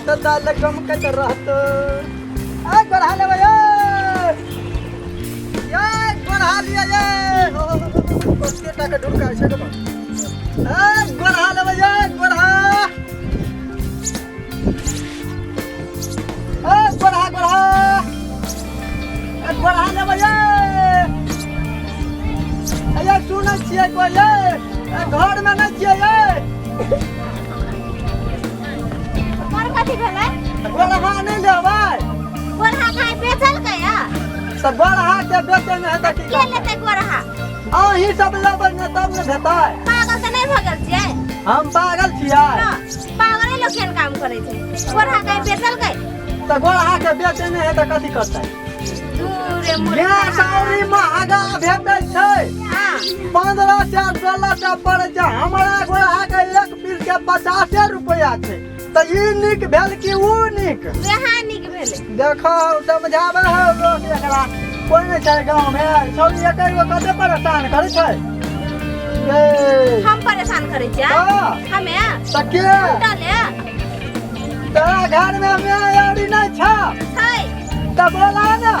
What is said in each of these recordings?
भात दाल गम के रहत आ बढ़ा ले भैया ये बढ़ा लिया ये कोस्के टाका ढुका है के आ बढ़ा ले भैया बढ़ा आ बढ़ा बढ़ा ले भैया अरे सुन छिए को ये घर में नहीं छिए ये मोर कथी भेलै गोरहा नहीं देबै गोरहा खाए बेचल गया सब गोरहा के बेचे में है त के लेते गोरहा अहीं सब लेबै न तब न देतै पागल से नहीं भगल छियै हम पागल छियै पागल लोग केहन काम करे छै गोरहा खाए बेचल गए त गोरहा के बेचे में है त कथी करतै दूरे मोर ये साउरी महंगा भेटै छै हां 15 से 16 से पड़ै छै हमरा गोरहा के एक पीस के 50 रुपया छै त ई निक भेल कि ऊ निक वेहा निक भेलै देखो समझाबे हो लोग एकरा कोई नहीं छै गांव में सब एकर गो कते परेशान करे छै ए हम परेशान करे छियै हां हमे सके डाले तेरा घर में मैं औरी नहीं छ छै त बोला ना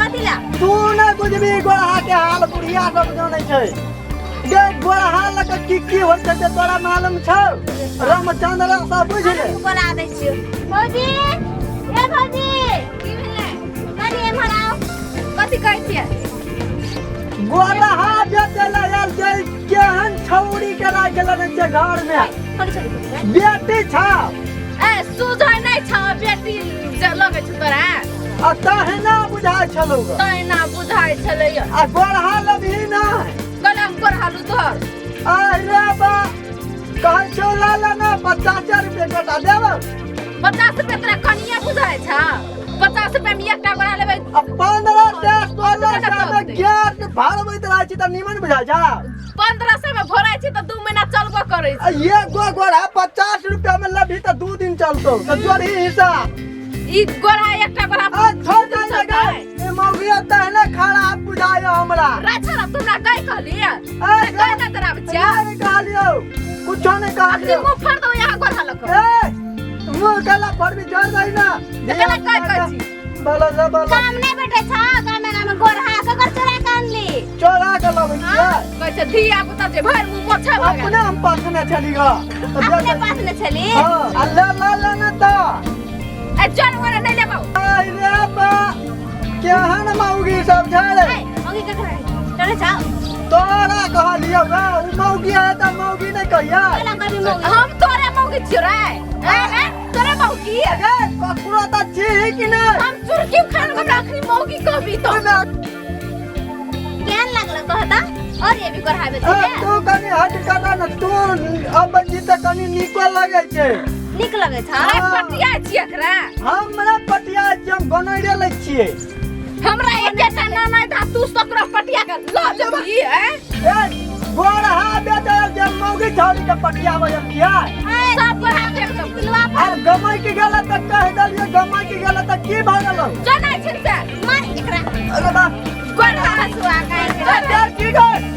कथी ला तू नहीं बुझबी गोरहा के हाल बुढ़िया सब जानै छै गे गोरहा लग की होय छै तोरा मालूम छौ रामचंद्र सब बुझ ले बोला दै छियै भौजी ए भौजी की भेलै कनी एम्हर आओ कथी कहै छियै गोरहा बेचे ले आयल छै केहन छौरी के राख लेने छै घर में छोड़ी बेटी छ ए सुझै नै छ बेटी जे लगे छ तोरा आ तहना बुझाय छलौ ग तैना बुझाइ छलै आ गोरहा लबही नहीं कलम गोरहालू तोहर अरे बा कहै छौ लाला ना 50 रुपया कटा देब 50 रुपया तोरा कनिया बुझाइ छ 50 रुपया में एकटा गोरहा लेबै 15 से 16 से में गेट भरबैत रहै छी त निमन बुझाय छ 1500 में भराइ छी त 2 महीना चलबो करै छी ये गोरहा 50 रुपया में लबही त 2 दिन चलतौ त जोड़ी हिसाब ई गोरहा एकटा गोरहा आ छोड़ दे लगा ए मौगिया तहने खराब बुझाय हमरा राछा तुमरा गई कहली ए गई ना तोरा बच्चा नहीं कहलियो कुछो नहीं अपनी कहलियो मुंह फाड़ दो यहाँ गोरहा लको ए मुंह कला पर भी जोड़ दई ना कला कह छी बोलो जा बोलो काम नहीं बैठे छ गामे गोरहा ककर चोरा के आनली चोरा के लबै छियै कहै छै धिया पुता जे भर मुंह मोछा भगा अपने हम पासने चली ग अपने पास ने छली हां अल्लाह ला ना त ए जन वाला नहीं लेबो अरे बा केहन मौगी सब छै रे मौगी ककरा चले जाओ तोरा कहलियो ग उ मौगी है त मौगी नहीं कहिया चला कभी मौगी हम तोरे मौगी छियो रे ए तोरे मौगी गे ककरो त छी कि नहीं हम चुरकी खान को आखिरी मौगी कहबी तो केहन लागला कहता और ये भी गोरहा बेचे तू कनी हट करा न तू अब जी त कनी निको लगे छै निक लगे छ पटिया छी एकरा हमरा पटिया जम बनैरे लै छियै हमरा एकेटा नाना धातु सकरा पटिया के ल जबी ए गोरहा बेटा जम मौगी छोड़ी के पटिया बजम किया सब गोरहा के पिलवा अब गमई के गेला त कह दलियो गमई के गेला त की भ गेलो जनै छै से मार एकरा अरे बा गोरहा सुआ काहे की गई